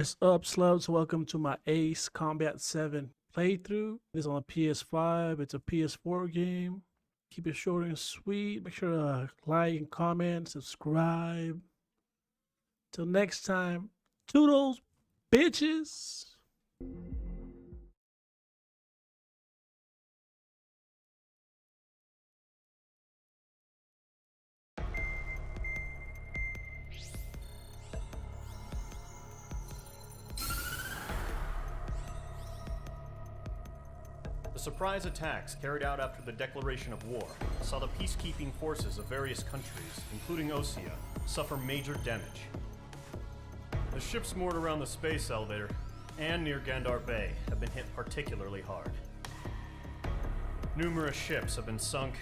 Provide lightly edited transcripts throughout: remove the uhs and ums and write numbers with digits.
What's up, slubs? Welcome to my Ace Combat 7 playthrough. This is on a PS5. It's a PS4 game. Keep it short and sweet. Make sure to like and comment, subscribe. Till next time, toodles, bitches. The surprise attacks carried out after the declaration of war saw the peacekeeping forces of various countries, including Osea, suffer major damage. The ships moored around the space elevator and near Gandar Bay have been hit particularly hard. Numerous ships have been sunk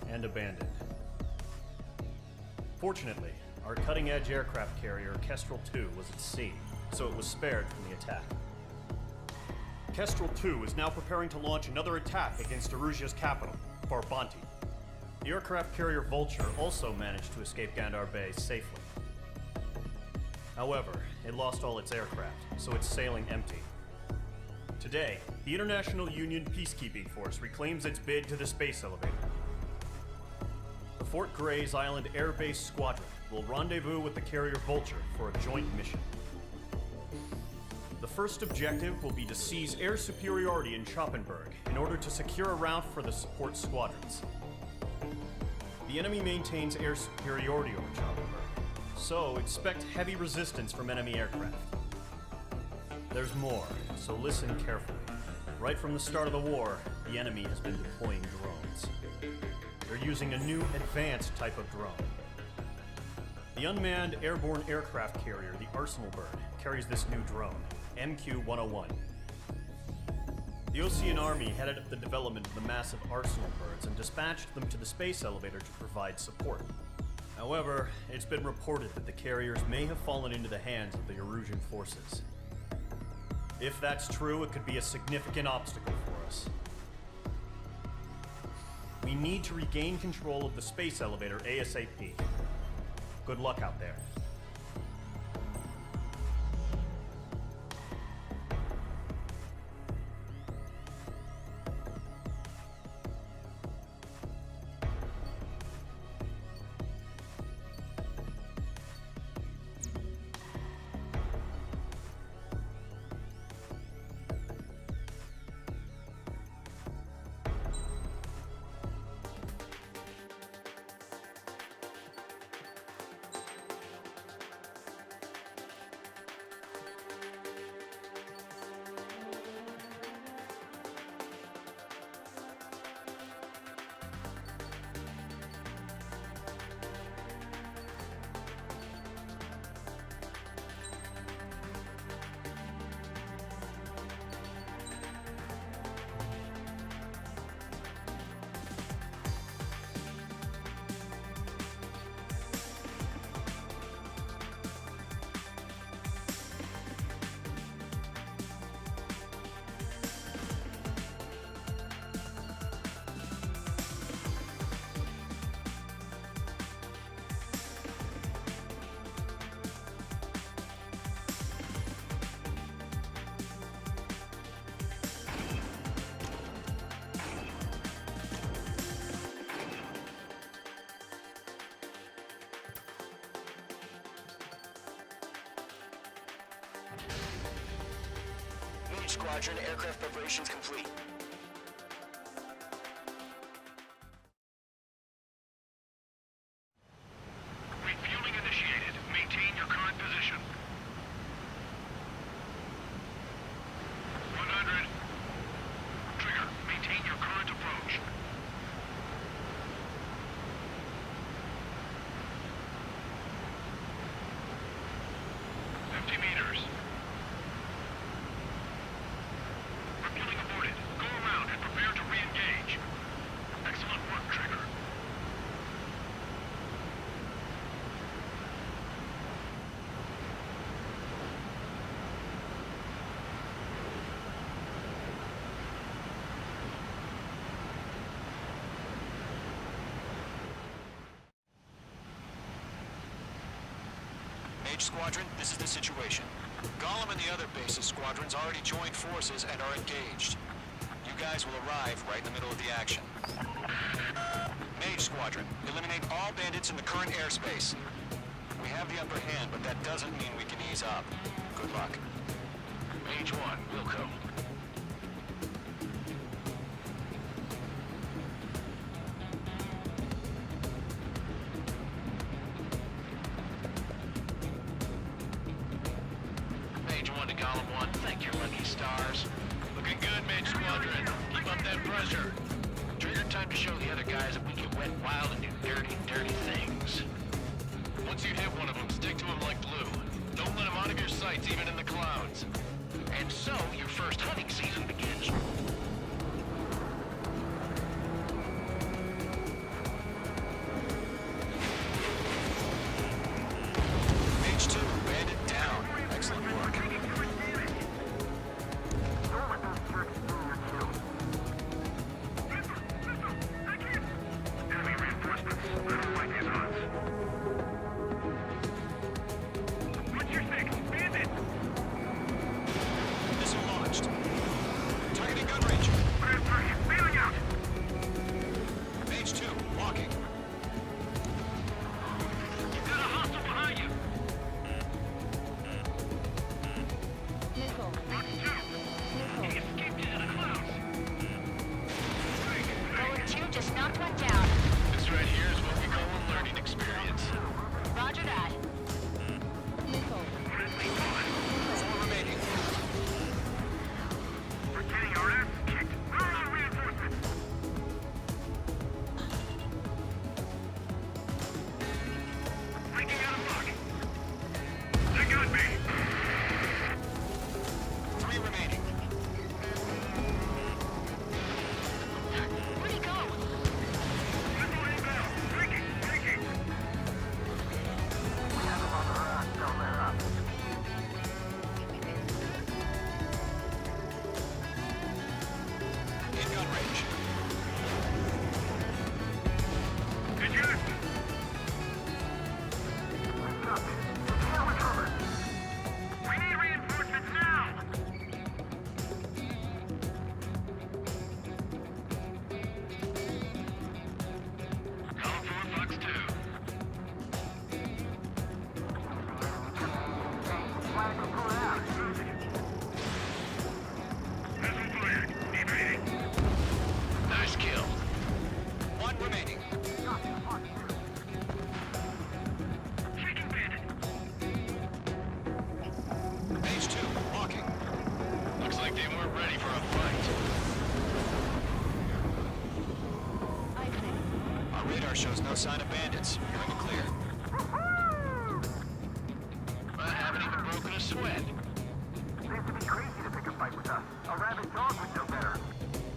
and abandoned. Fortunately, our cutting-edge aircraft carrier Kestrel II was at sea, so it was spared from the attack. Kestrel II is now preparing to launch another attack against Erusea's capital, Farbanti. The aircraft carrier Vulture also managed to escape Gandar Bay safely. However, it lost all its aircraft, so it's sailing empty. Today, the International Union Peacekeeping Force reclaims its bid to the space elevator. The Fort Gray's Island Air Base Squadron will rendezvous with the carrier Vulture for a joint mission. The first objective will be to seize air superiority in Schoppenberg in order to secure a route for the support squadrons. The enemy maintains air superiority over Schoppenberg, so expect heavy resistance from enemy aircraft. There's more, so listen carefully. Right from the start of the war, the enemy has been deploying drones. They're using a new advanced type of drone. The unmanned airborne aircraft carrier, the Arsenal Bird, carries this new drone, MQ-101. The Osean Army headed up the development of the massive Arsenal Birds and dispatched them to the space elevator to provide support. However, it's been reported that the carriers may have fallen into the hands of the Erusean forces. If that's true, it could be a significant obstacle for us. We need to regain control of the space elevator ASAP. Good luck out there. Squadron, aircraft preparations complete. Refueling initiated. Maintain your current position. 100. Trigger. Maintain your current approach. 50 meters. Refueling aborted. Go around and prepare to re-engage. Excellent work, Trigger. Mage Squadron, this is the situation. Gollum and the other bases squadrons already joined forces and are engaged. You guys will arrive right in the middle of the action. Mage Squadron, eliminate all bandits in the current airspace. We have the upper hand, but that doesn't mean we can ease up. Good luck. Mage 1, Wilco. Mage 1 to Gollum 1, thank your lucky stars. Looking good, Mage Squadron. Keep up that pressure. Trigger time to show the other guys that we can wet, wild, and do dirty, dirty things. Once you hit one of them, stick to him like glue. Don't let him out of your sights, even in the clouds. And so, your first hunting season begins. Mage 2, bandit down. Excellent work. Enemy reinforcements. I don't like these odds. What's your six? Bandit! Missile launched. Targeting gun range. Fire target. Bailing out! Mage 2, walking. You've got a hostile behind you! Missile. Rock 2! He escaped into the clouds! Forward 2 just knocked one down. This right here is what we call a learning experience. Roger that. Missile. Friendly 1. 4 remaining. We're getting our ass kicked. Where are our reinforcements? Breaking out of luck. They got me. 3 remaining. Where'd he go? Missile inbound. Breaking. Breaking. In gun range. Did you? We need reinforcements now. Column 4, Fox 2. Missile fired. Evading. Nice kill. 1 remaining. Taking bandit. Mage 2, walking. Looks like they weren't ready for a fight. Our radar shows no sign of bandits. You're in the clear. I haven't even broken a sweat. Seems to be crazy to pick a fight with us. A rabid dog would know better.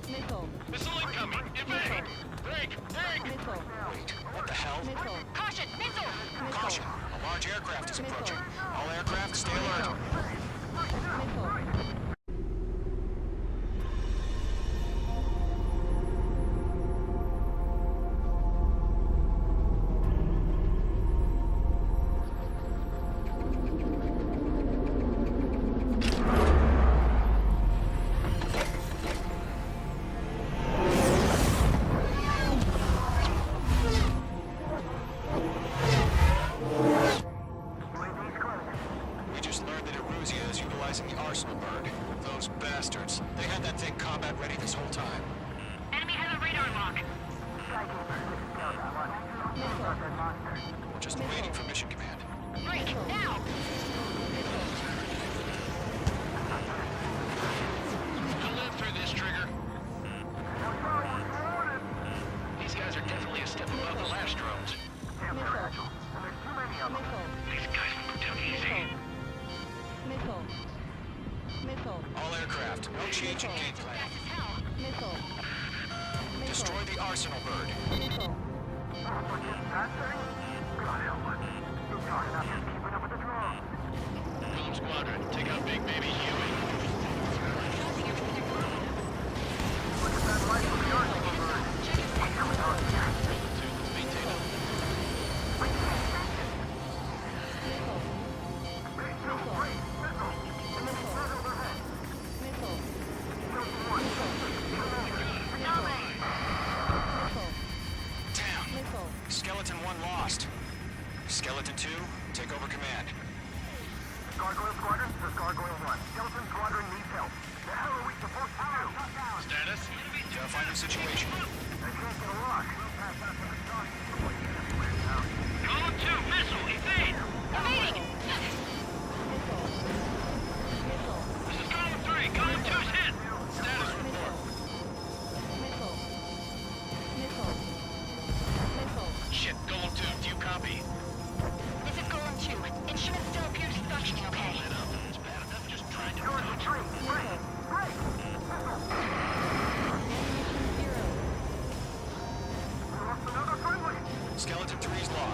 Missile. Missile incoming! Evade! Break! Break! Missile. Wait, what the hell? Missile. Caution! Missile! Caution! A large aircraft is approaching. All aircraft, stay alert. Missile. We just learned that Erusea is utilizing the arsenal bird. Those bastards. They had that thing combat ready this whole time. Enemy has a radar lock. We're just waiting for mission command. Break! Now! I'll live through this, Trigger. These guys are definitely a step above the last drones. Missile. Missile. These guys will go down easy. Missile. Missile. All aircraft, no change in game plan. Fast as hell. Missile. Destroy the arsenal bird. Missile. Phillips Squadron, take out Big Baby Huey. Let's maintain it. Missile. Missile.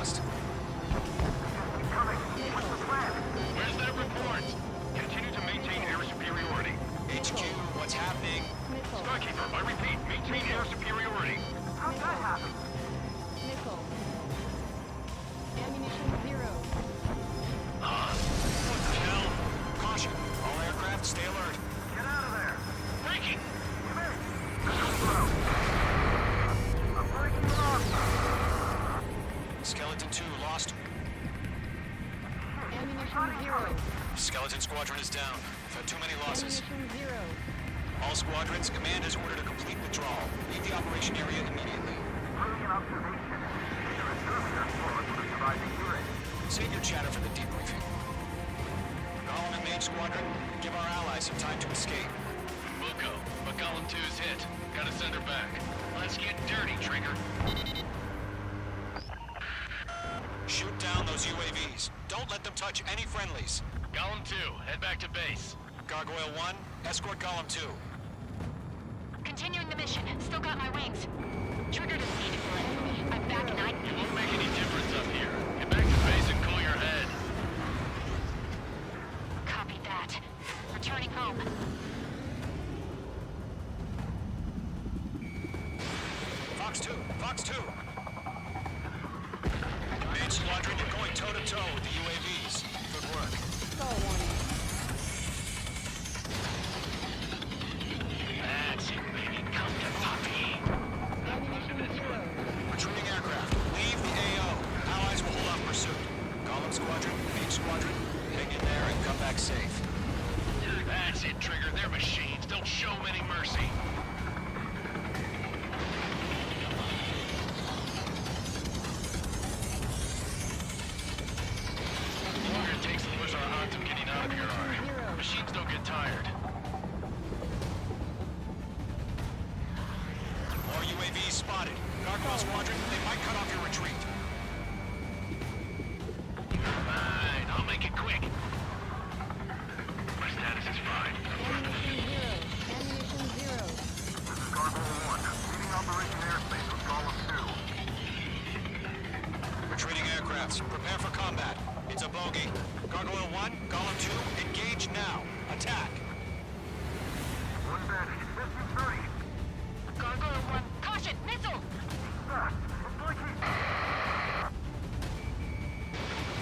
lost. Where's that report? Continue to maintain air superiority. HQ, what's happening? Missile. Skykeeper, I repeat, maintain air superiority. How'd that happen? Missile. Ammunition 0. What the hell? Caution, all aircraft stay alert. Get out of there. Breaking! Come in. I'm breaking you off. Skeleton 2 lost. Ammunition 0. Skeleton Squadron is down. We've had too many losses. Ammunition 0. All squadrons, command has ordered a complete withdrawal. Leave the operation area immediately. Brilliant observation. The Erusean force would have survived the hearing. Save your chatter for the debriefing. Golem and Mage Squadron, give our allies some time to escape. We'll go, but Column 2's hit. Gotta send her back. Let's get dirty, Trigger. Shoot down those UAVs. Don't let them touch any friendlies. Column 2, head back to base. Gargoyle 1, escort Golem 2. Continuing the mission. Still got my wings. Trigger doesn't need to fly. I'm back and It won't make any difference up here. Get back to base and cool your head. Copy that. Returning home. Fox 2, Fox 2. Mage Squadron, you're going toe-to-toe with the UAVs. Good work. Stall warning. That's it, baby. Come to Poppy. Ammunition 0. Retreating aircraft, leave the AO. Allies will hold off pursuit. Golem Squadron, Mage Squadron, hang in there and come back safe. That's it, Trigger. They're machines. Don't show 'em any mercy. The longer it takes, the worse our odds of getting out of here are. Machines don't get tired. More UAVs spotted. Gargoyle Squadron, they might cut off your retreat. Fine, I'll make it quick. My status is fine. Ammunition 0. Ammunition 0. This is Gargoyle 1, leading Operation Airspace with Golem 2. Retreating aircrafts, prepare for combat. It's a bogey. Gargoyle 1, Golem 2, engage now. Attack. One bandage, distance 30. Gargoyle 1. Caution! Missile! It's blinking.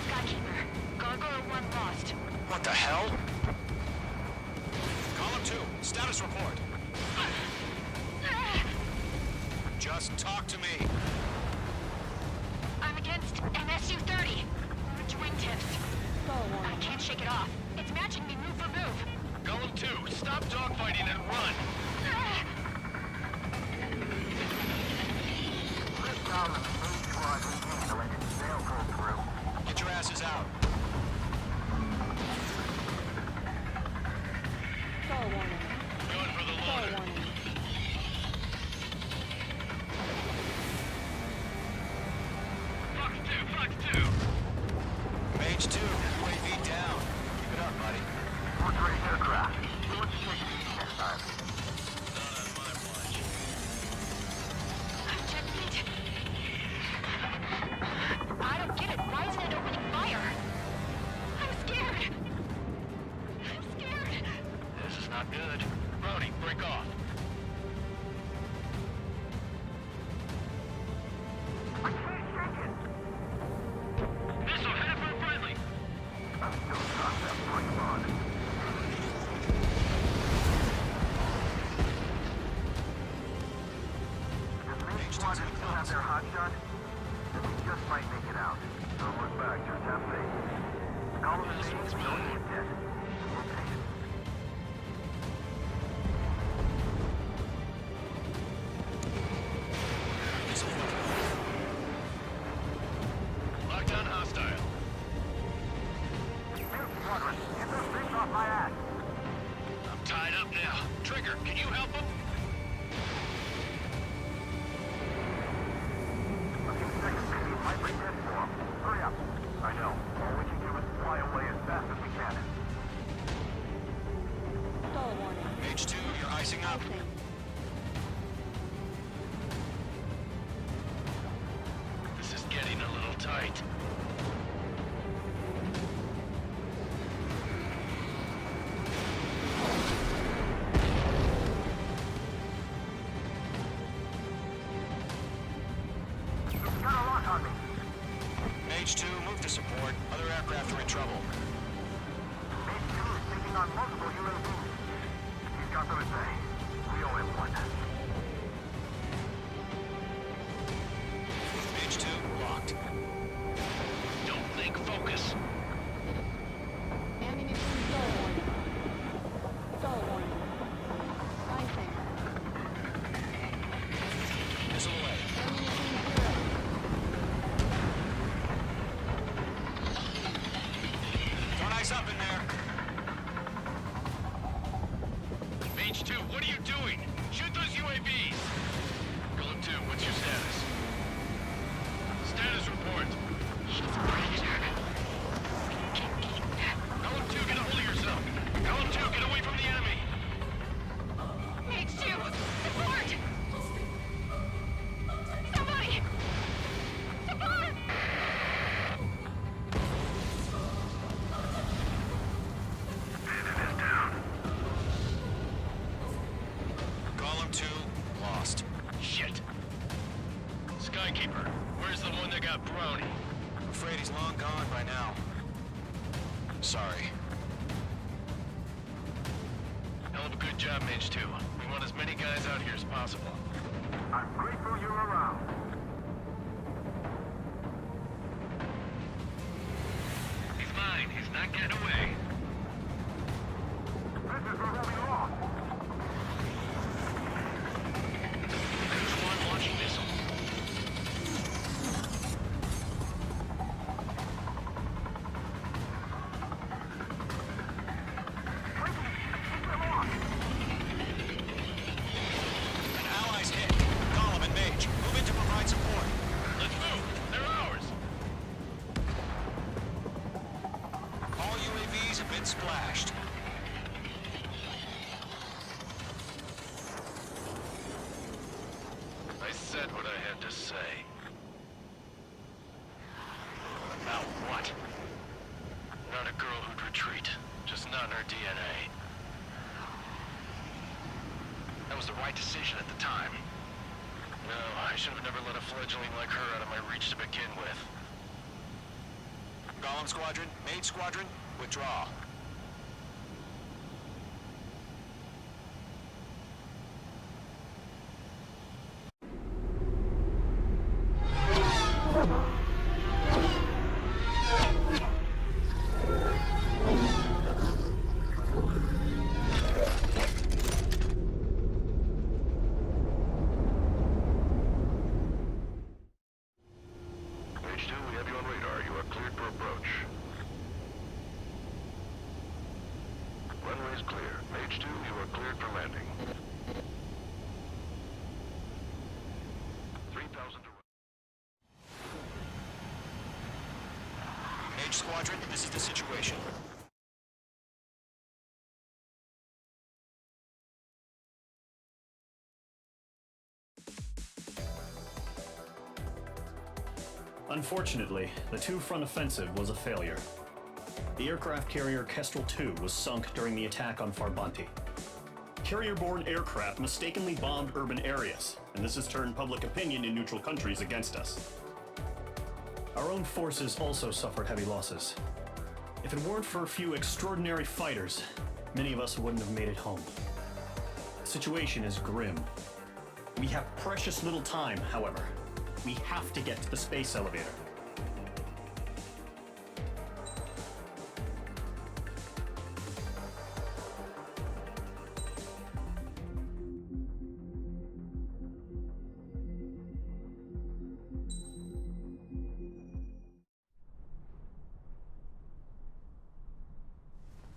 Skykeeper. Gargoyle 1 lost. What the hell? Column 2, status report. Just talk to me. I'm against MSU-30. Wingtips. Stall I warning. can't shake it off. It's matching me move for move. Golem 2, stop dogfighting and run. Lift down the Mage Squadron team to let its sail pull through. Get your asses out. Stall warning. Going for the Stall loader. warning. Fox 2. Mage 2, UAV down. Keep it up, buddy. Portrait aircraft. Do what you take it easy next time. Not on my watch. Checkmate. I don't get it. Why isn't it opening fire? I'm scared. I'm scared. This is not good. Brody, break off. I can't shake it. Missile headed for a friendly. I'm still got that break on. Does Mage Squadron still have their hotshot? Then we just might make it out. Don't look back, just have faith. Golem and Mage don't need dead. We'll take it. Lockdown hostile. Mage Squadron, get those things off my ass. I'm tied up now. Trigger, can you help him? A few seconds, maybe it might break dead for him. Hurry up. I know. All we can do is fly away as fast as we can. Stall warning. Mage 2, you're icing up. Icing. This is getting a little tight. Mage 2, what are you doing? Shoot those UAVs! Golem 2, what's your status? Status report. Golem 2, get a hold of yourself. Golem 2, get away from the enemy. Mage 2, support! Somebody! Support! Column 2, lost. Shit. Skykeeper, where's the one that got brownie? I'm afraid he's long gone by now. Sorry. Hell of a good job, Mage 2. We want as many guys out here as possible. I'm grateful you're around. He's mine. He's not getting away. This is where we lost. Mage 1 launching missile. An ally's hit. Column and Mage, move in to provide support. Let's move. They're ours. All UAVs have been splashed. I said what I had to say. About what? Not a girl who'd retreat. Just not in her DNA. That was the right decision at the time. No, I should have never let a fledgling like her out of my reach to begin with. Column Squadron, Mage Squadron, withdraw. Mage 2, we have you on radar. You are cleared for approach. Runway is clear. Mage 2, you are cleared for landing. 3,000 to... Mage Squadron, this is the situation. Unfortunately, the two-front offensive was a failure. The aircraft carrier Kestrel II was sunk during the attack on Farbanti. Carrier-borne aircraft mistakenly bombed urban areas, and this has turned public opinion in neutral countries against us. Our own forces also suffered heavy losses. If it weren't for a few extraordinary fighters, many of us wouldn't have made it home. The situation is grim. We have precious little time, however. We have to get to the space elevator.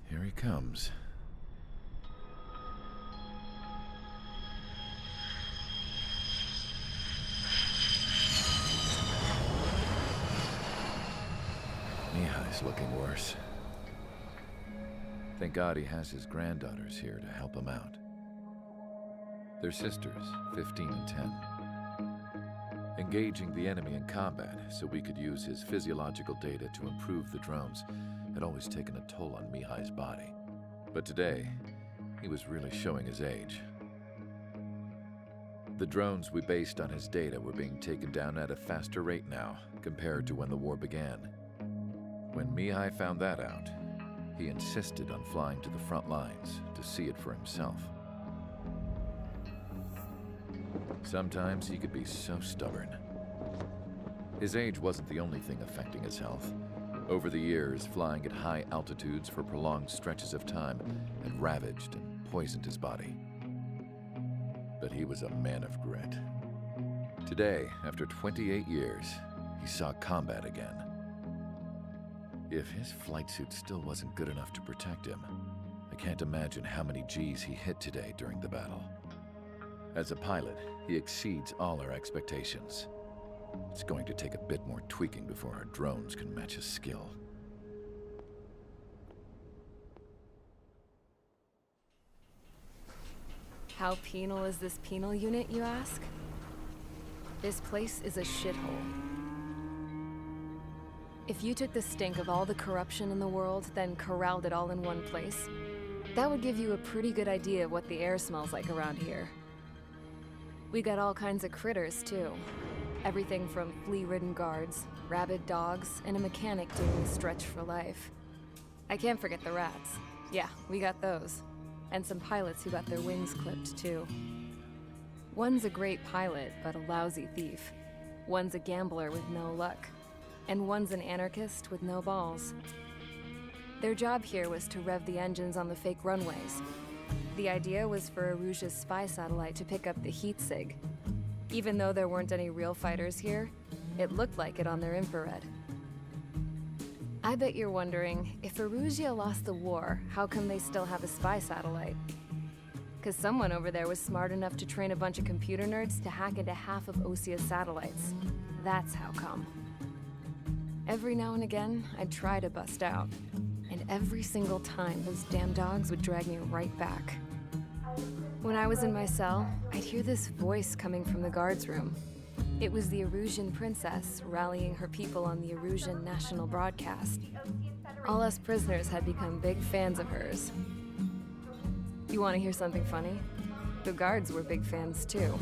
Here he comes. Mihai's looking worse. Thank God he has his granddaughters here to help him out. They're sisters, 15 and 10. Engaging the enemy in combat so we could use his physiological data to improve the drones had always taken a toll on Mihai's body. But today, he was really showing his age. The drones we based on his data were being taken down at a faster rate now compared to when the war began. When Mihai found that out, he insisted on flying to the front lines to see it for himself. Sometimes he could be so stubborn. His age wasn't the only thing affecting his health. Over the years, flying at high altitudes for prolonged stretches of time had ravaged and poisoned his body. But he was a man of grit. Today, after 28 years, he saw combat again. If his flight suit still wasn't good enough to protect him, I can't imagine how many G's he hit today during the battle. As a pilot, he exceeds all our expectations. It's going to take a bit more tweaking before our drones can match his skill. How penal is this penal unit, you ask? This place is a shithole. If you took the stink of all the corruption in the world, then corralled it all in one place, that would give you a pretty good idea of what the air smells like around here. We got all kinds of critters, too. Everything from flea-ridden guards, rabid dogs, and a mechanic doing the stretch for life. I can't forget the rats. Yeah, we got those. And some pilots who got their wings clipped, too. One's a great pilot, but a lousy thief. One's a gambler with no luck. And one's an anarchist with no balls. Their job here was to rev the engines on the fake runways. The idea was for Erusea's spy satellite to pick up the heat sig. Even though there weren't any real fighters here, it looked like it on their infrared. I bet you're wondering, if Erusea lost the war, how come they still have a spy satellite? 'Cause someone over there was smart enough to train a bunch of computer nerds to hack into half of Osea's satellites. That's how come. Every now and again, I'd try to bust out. And every single time, those damn dogs would drag me right back. When I was in my cell, I'd hear this voice coming from the guards room. It was the Erusean princess rallying her people on the Erusean national broadcast. All us prisoners had become big fans of hers. You want to hear something funny? The guards were big fans too.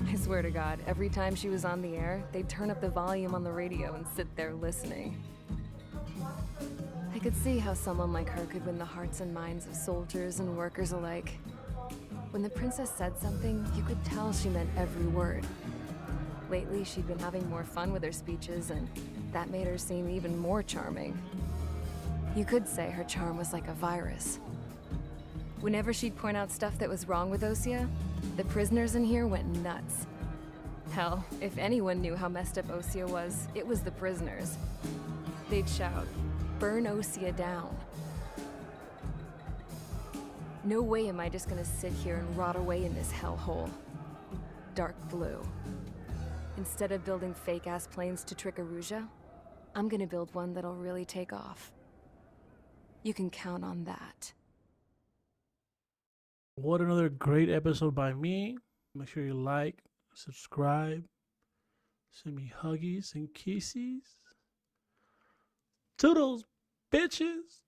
I swear to God, every time she was on the air, they'd turn up the volume on the radio and sit there listening. I could see how someone like her could win the hearts and minds of soldiers and workers alike. When the princess said something, you could tell she meant every word. Lately, she'd been having more fun with her speeches, and that made her seem even more charming. You could say her charm was like a virus. Whenever she'd point out stuff that was wrong with Osea, the prisoners in here went nuts. Hell, if anyone knew how messed up Osea was, it was the prisoners. They'd shout, "Burn Osea down." No way am I just gonna sit here and rot away in this hellhole. Dark blue. Instead of building fake-ass planes to trick Erusea, I'm gonna build one that'll really take off. You can count on that. What another great episode by me. Make sure you like, subscribe, send me huggies and kisses. Toodles, bitches!